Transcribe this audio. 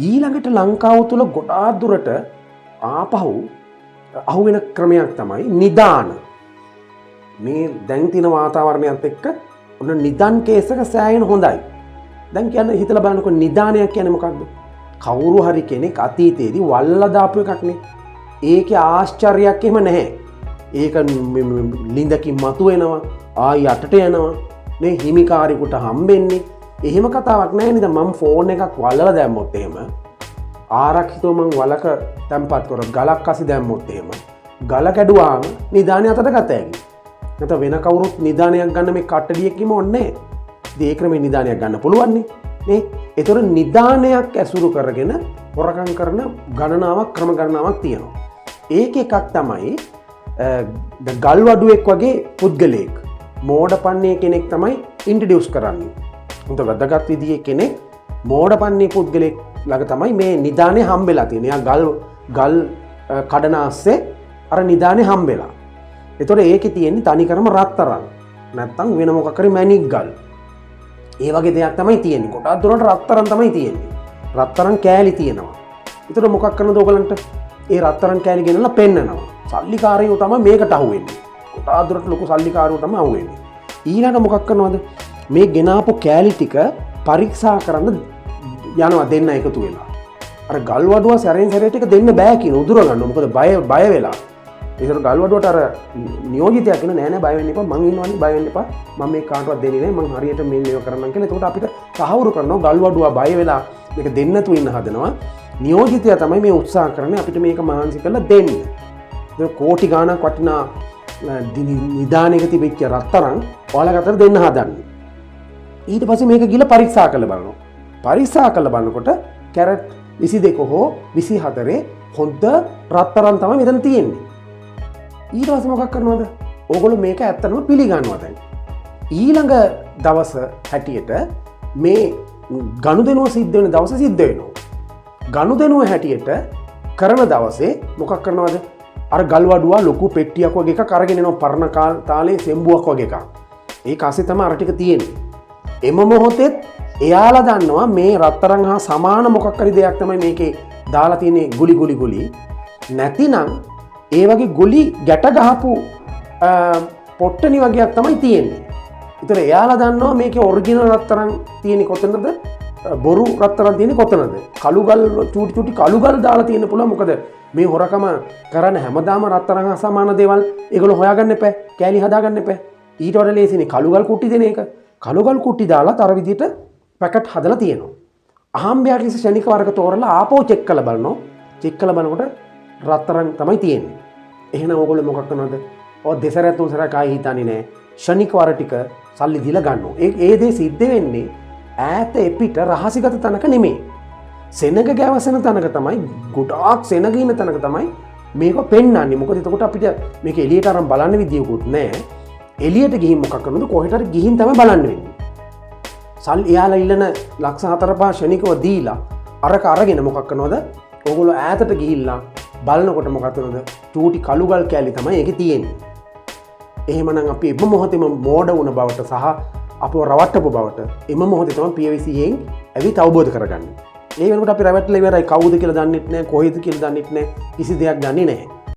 ඊළඟට ලංකාව තුළ ගොඩාක් දුරට ආපහු අහුවෙන ක්‍රමයක් තමයි නිදාන. මේ දැන් තියෙන වාතාවරණයත් එක්ක ඔන්න නිදන් කේස් එක සෑහෙන හොඳයි. දැන් කියන්න හිතලා බලනකොට නිදානයක් කියන්නේ මොකක්ද? කවුරු හරි කෙනෙක් අතීතයේදී වල්ලා දාපු එකක් නේ. ඒකේ ආශ්චර්යයක් එහෙම නැහැ. ඒක ලිඳකින් මතුවෙනවා, ආයි යටට යනවා, මේ හිමිකාරයෙකුට හම්බෙන්නේ. එහෙම කතාවක් නැහැ නේද? මම ෆෝන් එකක් වල්ලලා දැම්මොත් එහෙම ආරක්ෂිතව මං වලක තැම්පත් කරොත් ගලක් අසි දැම්මොත් එහෙම ගල කැඩුවාම නිදානය අතට ගත හැකියි. නැත්නම් වෙන කවුරුත් නිදානයක් ගන්න මේ කට්ටඩියකින්ම ඕනේ නැහැ. ඒ ක්‍රමේ නිදානයක් ගන්න පුළුවන් නේ. ඒතර නිදානයක් ඇසුරු කරගෙන හොරකම් කරන ගණනාවක් ක්‍රම ගණනාවක් තියෙනවා. ඒක එකක් තමයි ගල්වඩුවෙක් වගේ පුද්ගලයෙක් මෝඩපන්නේ කෙනෙක් තමයි ඉන්ට්‍රොඩියුස් කරන්නේ. හොඳ වැදගත් විදිහේ කෙනෙක් මෝඩපන්නේ පුද්ගලයෙක් ළඟ තමයි මේ නිදානේ හම්බෙලා තියෙන්නේ. එයා ගල් කඩන ASCII අර නිදානේ හම්බෙලා. ඒතකොට ඒකේ තියෙන්නේ තනිකරම රත්තරන්. නැත්තම් වෙන මොකක් හරි මැණික් ගල්. ඒ වගේ දෙයක් තමයි තියෙන්නේ. කොටස් දුරට රත්තරන් තමයි තියෙන්නේ. රත්තරන් කෑලි තියෙනවා. ඒතකොට මොකක් කරනද ඔයගලන්ට? ඒ රත්තරන් කෑලි ගෙනලා පෙන්නනවා. සල්ලිකාරයෝ තමයි මේකට අහුවෙන්නේ. කොටස් දුරට ලොකු සල්ලිකාරයෝ තමයි අහුවෙන්නේ. ඊළඟ මොකක් කරනවද? මේ ගෙනාපු කෑලි ටික පරීක්ෂා කරන්න යනවා දෙන්න එකතු වෙලා. අර ගල්වඩුව සැරෙන් සැරේට එක දෙන්න බෑ කියන උදුර ගන්න. මොකද බය වෙලා. ඒතර ගල්වඩුවට අර නියෝජිතයා කියන නෑ නෑ බය වෙන්න එපා. මං ඉන්නවනේ බය වෙන්න එපා. මම මේ කාටවත් දෙන්නේ නෑ. මං හරියට මේව කරන්නම් කියලා. එතකොට අපිට සහවුරු කරනවා ගල්වඩුව බය වෙලා මේක දෙන්න තු ඉන්න හදනවා. නියෝජිතයා තමයි මේ උත්සාහ කරන්නේ අපිට මේක මහන්සි කරලා දෙන්න. ඒක කෝටි ගාණක් වටිනා නිදානයක තිබිච්ච රත්තරන් ඔයාලා අතර දෙන්න හදන්නේ. ඊට පස්සේ මේක ගිහලා පරීක්ෂා කරලා බලනවා. පරීක්ෂා කරලා බලනකොට කැරට් 22 හෝ 24 හොඳ රත්තරන් තමයි මෙතන තියෙන්නේ. ඊට පස්සේ මොකක් කරනවද? ඕගොල්ලෝ මේක ඇත්තටම පිළිගන්නවා දැන්. ඊළඟ දවස හැටියට මේ ගනුදෙනුව සිද්ධ වෙන දවස සිද්ධ වෙනවා. ගනුදෙනුව හැටියට කරන දවසේ මොකක් කරනවද? අර ගල්වඩුව ලොකු පෙට්ටියක් වගේ එකක් අරගෙන එනවා පරණ තාලේ සෙම්බුවක් වගේ එකක්. ඒක ASCII තමයි අර ටික තියෙන්නේ. එම මොහොතෙත් එයාලා දන්නවා මේ රත්තරන් හා සමාන මොකක් හරි දෙයක් තමයි මේකේ දාලා තියෙන්නේ ගුලි. නැතිනම් ඒ වගේ ගුලි ගැට ගහපු පොට්ටනි වගේක් තමයි තියෙන්නේ. ඒතර එයාලා දන්නවා මේකේ ඔරිජිනල් රත්තරන් තියෙන්නේ කොතනද? බොරු රත්තරන් තියෙන්නේ කොතනද? කළුගල් චූටි කළුගල් දාලා තියෙන්න පුළුවන්. මොකද මේ හොරකම කරන හැමදාම රත්තරන් හා සමාන දේවල් ඒගොල්ලෝ හොයාගන්න එපා. කෑලි හදාගන්න එපා. ඊට වඩා ලේසිනේ කළුගල් කුට්ටි දෙන එක. කළුගල් කුට්ටි දාලා තර විදිහට පැකට් හදලා තියෙනවා. අහම්බයක් ලෙස ශනික වර්ග තෝරලා ආපහු චෙක් කරලා බලනවා. චෙක් කරලා බලනකොට රත්තරන් තමයි තියෙන්නේ. එහෙනම් ඕගොල්ලෝ මොකක් කරනවද? ඔය දෙසරයක් තුන්සරයක් ආයි හිතන්නේ නැහැ. ශනික වර ටික සල්ලි දීලා ගන්නවා. ඒ දේ සිද්ධ වෙන්නේ ඈත එපිට රහසිගත තැනක නෙමෙයි. සෙනග ගැවසෙන තැනක තමයි, ගොඩාක් සෙනග ඉන්න තැනක තමයි මේක පෙන්වන්නේ. මොකද එතකොට අපිට මේක එළියට අරන් බලන්න විදියකුත් නැහැ. එළියට ගිහින් මොකක් කරනවද? කොහෙට හරි ගිහින් තමයි බලන්න වෙන්නේ. සල් එයාලා ඉල්ලන ලක්ෂ 4-5 ශනිකව දීලා අරක අරගෙන මොකක් කරනවද? ඕගොල්ලෝ ඈතට ගිහිල්ලා බලනකොට මොකක් වෙනවද? චූටි කළුගල් කෑලි තමයි ඒකේ තියෙන්නේ. එහෙමනම් අපි එම මොහොතේම මෝඩ වුණ බවට සහ අපව රවට්ටපු බවට එම මොහොතේ තමයි PVC-යෙන් ඇවිත් අවබෝධ කරගන්නේ. ඒ වෙනකොට අපි රැවට්ටලා ඉවරයි. කවුද කියලා දන්නෙත් නැහැ, කොහෙද කියලා දන්නෙත් නැහැ, කිසි දෙයක් දන්නේ නැහැ.